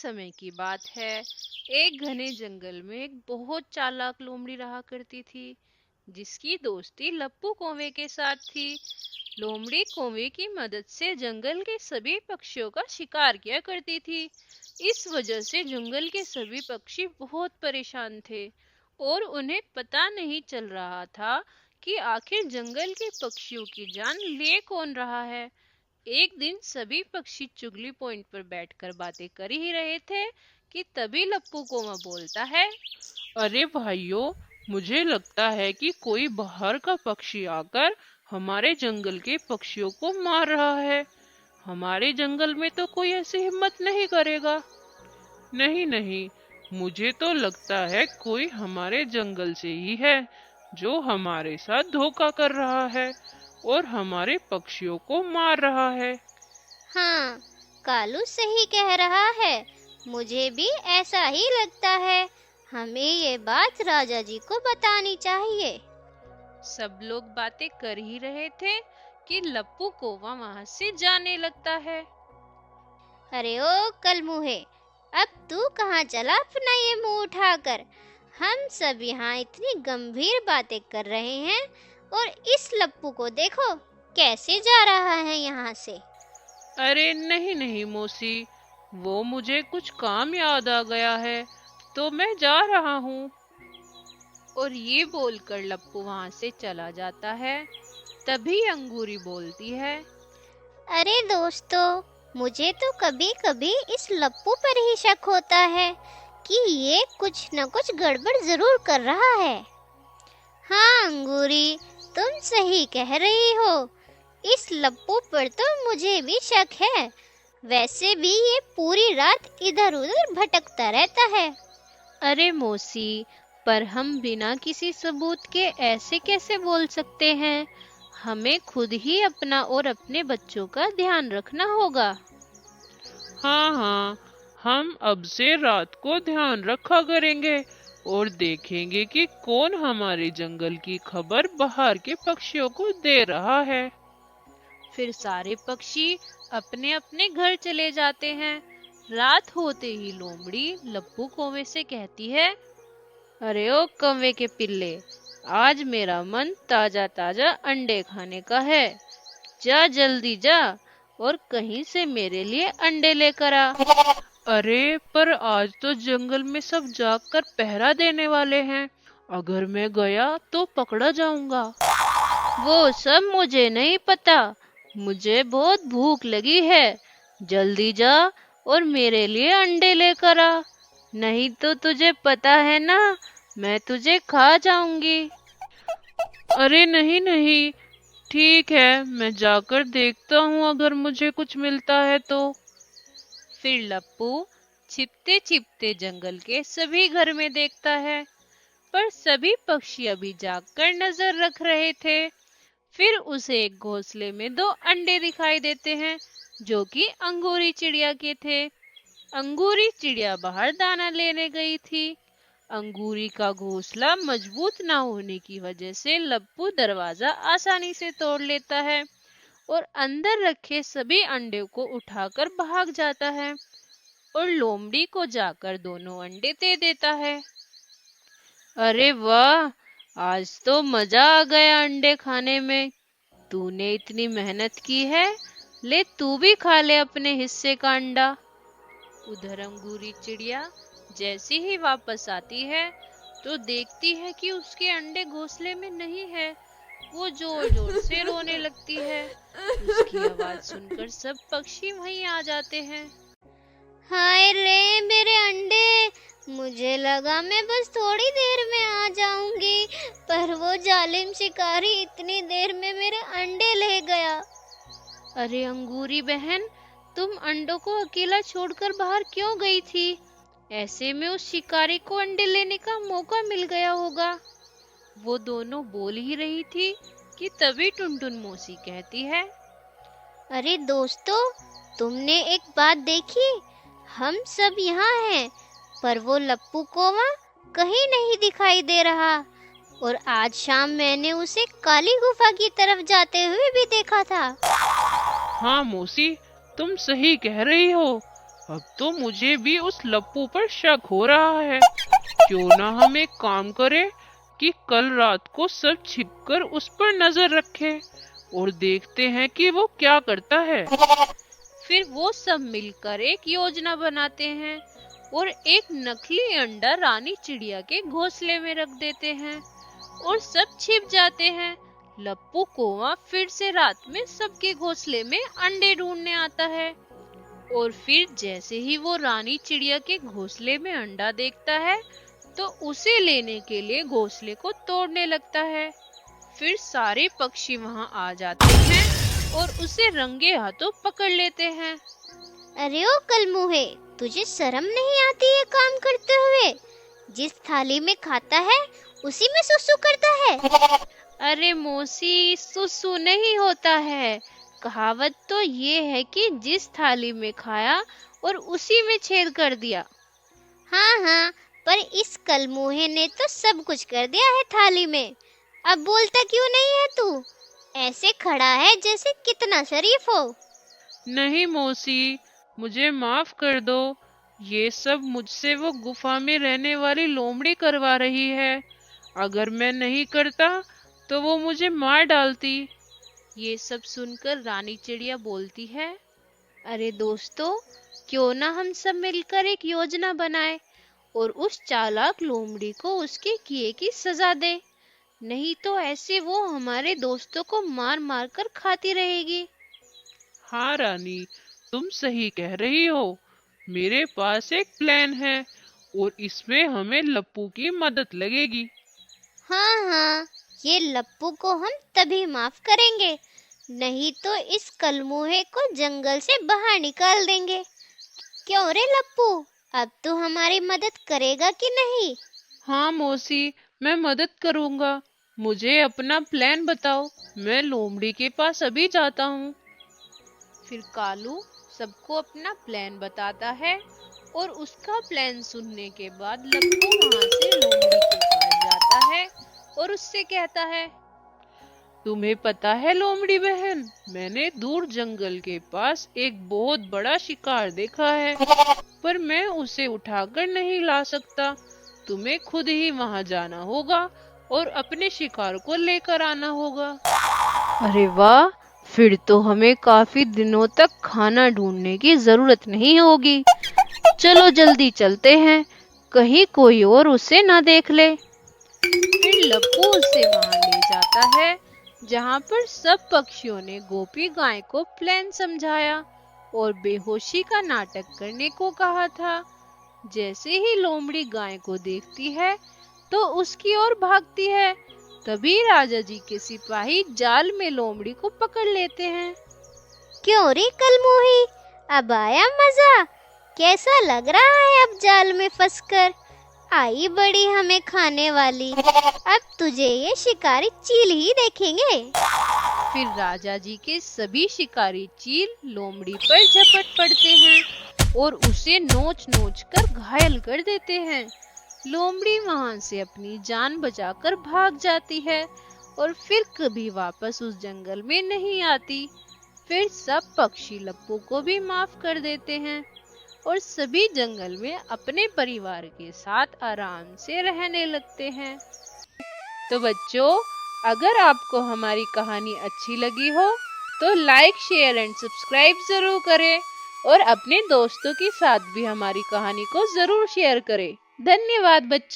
समय की बात है। एक घने जंगल में एक बहुत चालाक लोमड़ी रहा करती थी, जिसकी दोस्ती लप्पू कौवे के साथ थी। लोमड़ी कौवे की मदद से जंगल के सभी पक्षियों का शिकार किया करती थी। इस वजह से जंगल के सभी पक्षी बहुत परेशान थे और उन्हें पता नहीं चल रहा था कि आखिर जंगल के पक्षियों की जान ले कौन रहा है। एक दिन सभी पक्षी चुगली पॉइंट पर बैठकर बातें कर ही रहे थे कि तभी लप्पू कौवा बोलता है। अरे भाइयों, मुझे लगता है कि कोई बाहर का पक्षी आकर हमारे जंगल के पक्षियों को मार रहा है। हमारे जंगल में तो कोई ऐसी हिम्मत नहीं करेगा। नहीं नहीं, मुझे तो लगता है कोई हमारे जंगल से ही है जो हमारे साथ धोखा कर रहा है और हमारे पक्षियों को मार रहा है। हाँ, कालू सही कह रहा है। मुझे भी ऐसा ही लगता है। हमें ये बात राजा जी को बतानी चाहिए। सब लोग बातें कर ही रहे थे कि लप्पू कौवा वहां से जाने लगता है। अरे ओ कलमुहे, अब तू कहाँ चला अपना ये मुंह उठाकर? हम सब यहाँ इतनी गंभीर बातें कर रहे हैं और इस लप्पू को देखो कैसे जा रहा है यहाँ से। अरे नहीं नहीं मौसी, वो मुझे कुछ काम याद आ गया है तो मैं जा रहा हूँ। और ये बोलकर लप्पू वहां से चला जाता है। तभी अंगूरी बोलती है। अरे दोस्तों, मुझे तो कभी कभी इस लप्पू पर ही शक होता है कि ये कुछ न कुछ गड़बड़ जरूर कर रहा है। हाँ अंगूरी, तुम सही कह रही हो। इस लप्पू पर तो मुझे भी शक है। वैसे भी ये पूरी रात इधर उधर भटकता रहता है। अरे मौसी, पर हम बिना किसी सबूत के ऐसे कैसे बोल सकते हैं? हमें खुद ही अपना और अपने बच्चों का ध्यान रखना होगा। हाँ हाँ, हम अब से रात को ध्यान रखा करेंगे और देखेंगे कि कौन हमारे जंगल की खबर बाहर के पक्षियों को दे रहा है। फिर सारे पक्षी अपने अपने घर चले जाते हैं। रात होते ही लोमड़ी लप्पू कौवे से कहती है। अरे ओ कौवे के पिल्ले, आज मेरा मन ताजा ताजा अंडे खाने का है। जा जल्दी जा और कहीं से मेरे लिए अंडे लेकर आ। अरे पर आज तो जंगल में सब जागकर पहरा देने वाले हैं। अगर मैं गया तो पकड़ा जाऊंगा। वो सब मुझे नहीं पता। मुझे बहुत भूख लगी है। जल्दी जा और मेरे लिए अंडे लेकर आ, नहीं तो तुझे पता है ना, मैं तुझे खा जाऊंगी। अरे नहीं नहीं, ठीक है, मैं जाकर देखता हूँ अगर मुझे कुछ मिलता है तो। फिर लप्पू छिपते छिपते जंगल के सभी घर में देखता है, पर सभी पक्षी अभी जागकर नजर रख रहे थे। फिर उसे एक घोंसले में दो अंडे दिखाई देते हैं, जो कि अंगूरी चिड़िया के थे। अंगूरी चिड़िया बाहर दाना लेने गई थी। अंगूरी का घोंसला मजबूत ना होने की वजह से लप्पू दरवाजा आसानी से तोड़ लेता है और अंदर रखे सभी अंडे को उठाकर भाग जाता है और लोमड़ी को जाकर दोनों अंडे दे देता है। अरे वाह, आज तो मजा आ गया अंडे खाने में। तूने इतनी मेहनत की है, ले तू भी खा ले अपने हिस्से का अंडा। उधर अंगूरी चिड़िया जैसे ही वापस आती है तो देखती है कि उसके अंडे घोंसले में नहीं है। वो जोर जोर से रोने लगती है। उसकी आवाज सुनकर सब पक्षी वहीं आ जाते हैं। हाय रे मेरे अंडे, मुझे लगा मैं बस थोड़ी देर में आ जाऊंगी, पर वो जालिम शिकारी इतनी देर में मेरे अंडे ले गया। अरे अंगूरी बहन, तुम अंडों को अकेला छोड़कर बाहर क्यों गई थी? ऐसे में उस शिकारी को अंडे लेने का मौका मिल गया होगा। वो दोनों बोल ही रही थी कि तभी टुनटुन मौसी कहती है। अरे दोस्तों, तुमने एक बात देखी? हम सब यहाँ हैं, पर वो लप्पू कौवा कहीं नहीं दिखाई दे रहा। और आज शाम मैंने उसे काली गुफा की तरफ जाते हुए भी देखा था। हाँ मौसी, तुम सही कह रही हो। अब तो मुझे भी उस लप्पू पर शक हो रहा है। क्यों ना हम एक काम करें कि कल रात को सब छिपकर उस पर नजर रखें और देखते हैं कि वो क्या करता है। फिर वो सब मिलकर एक योजना बनाते हैं और एक नकली अंडा रानी चिड़िया के घोंसले में रख देते हैं और सब छिप जाते हैं। लप्पू कौवा फिर से रात में सबके घोंसले में अंडे ढूंढने आता है और फिर जैसे ही वो रानी चिड़िया के घोंसले में अंडा देखता है तो उसे लेने के लिए घोंसले को तोड़ने लगता है। फिर सारे पक्षी वहां आ जाते हैं और उसे रंगे हाथों पकड़ लेते हैं। अरे ओ कलमुहे, तुझे शर्म नहीं आती है काम करते हुए? जिस थाली में खाता है उसी में सुसु करता है। अरे मौसी, सुसु नहीं होता है। कहावत तो ये है कि जिस थाली में खाया और उसी में छेद कर दिया। हाँ हाँ, पर इस कलमुहे ने तो सब कुछ कर दिया है थाली में। अब बोलता क्यों नहीं है तू? ऐसे खड़ा है जैसे कितना शरीफ हो। नहीं मौसी, मुझे माफ कर दो। ये सब मुझसे वो गुफा में रहने वाली लोमड़ी करवा रही है। अगर मैं नहीं करता तो वो मुझे मार डालती। ये सब सुनकर रानी चिड़िया बोलती है, अरे दोस्तों, क्यों ना हम सब मिलकर एक योजना बनाए और उस चालाक लोमड़ी को उसके किए की सजा दे। नहीं तो ऐसे वो हमारे दोस्तों को मार मार कर खाती रहेगी। हाँ रानी, तुम सही कह रही हो। मेरे पास एक प्लान है और इसमें हमें लप्पू की मदद लगेगी। हाँ हाँ, ये लप्पू को हम तभी माफ करेंगे, नहीं तो इस कलमुहे को जंगल से बाहर निकाल देंगे। क्यों रे लप्पू, अब तू हमारी मदद करेगा कि नहीं? हाँ मौसी, मैं मदद करूँगा। मुझे अपना प्लान बताओ, मैं लोमड़ी के पास अभी जाता हूँ। फिर कालू सबको अपना प्लान बताता है और उसका प्लान सुनने के बाद लप्पू वहां से लोमड़ी के पास जाता है और उससे कहता है, तुम्हें पता है लोमड़ी बहन, मैंने दूर जंगल के पास एक बहुत बड़ा शिकार देखा है, पर मैं उसे उठाकर नहीं ला सकता। तुम्हें खुद ही वहां जाना होगा और अपने शिकार को लेकर आना होगा। अरे वाह, फिर तो हमें काफी दिनों तक खाना ढूंढने की जरूरत नहीं होगी। चलो जल्दी चलते हैं, कहीं कोई और उसे ना देख ले। फिर लप्पू उसे वहां ले जाता है जहां पर सब पक्षियों ने गोपी गाय को प्लान समझाया और बेहोशी का नाटक करने को कहा था। जैसे ही लोमड़ी गाय को देखती है तो उसकी ओर भागती है। तभी राजा जी के सिपाही जाल में लोमड़ी को पकड़ लेते हैं। क्यों रे कलमुही, अब आया मजा? कैसा लग रहा है अब जाल में फंसकर? आई बड़ी हमें खाने वाली। अब तुझे ये शिकारी चील ही देखेंगे। फिर राजा जी के सभी शिकारी चील लोमड़ी पर झपट पड़ते हैं और उसे नोच नोच कर घायल कर देते हैं। लोमड़ी वहां से अपनी जान बचाकर भाग जाती है और फिर कभी वापस उस जंगल में नहीं आती। फिर सब पक्षी लप्पू को भी माफ कर देते हैं और सभी जंगल में अपने परिवार के साथ आराम से रहने लगते हैं। तो बच्चों, अगर आपको हमारी कहानी अच्छी लगी हो तो लाइक, शेयर एंड सब्सक्राइब जरूर करें और अपने दोस्तों के साथ भी हमारी कहानी को जरूर शेयर करें। धन्यवाद बच्चों।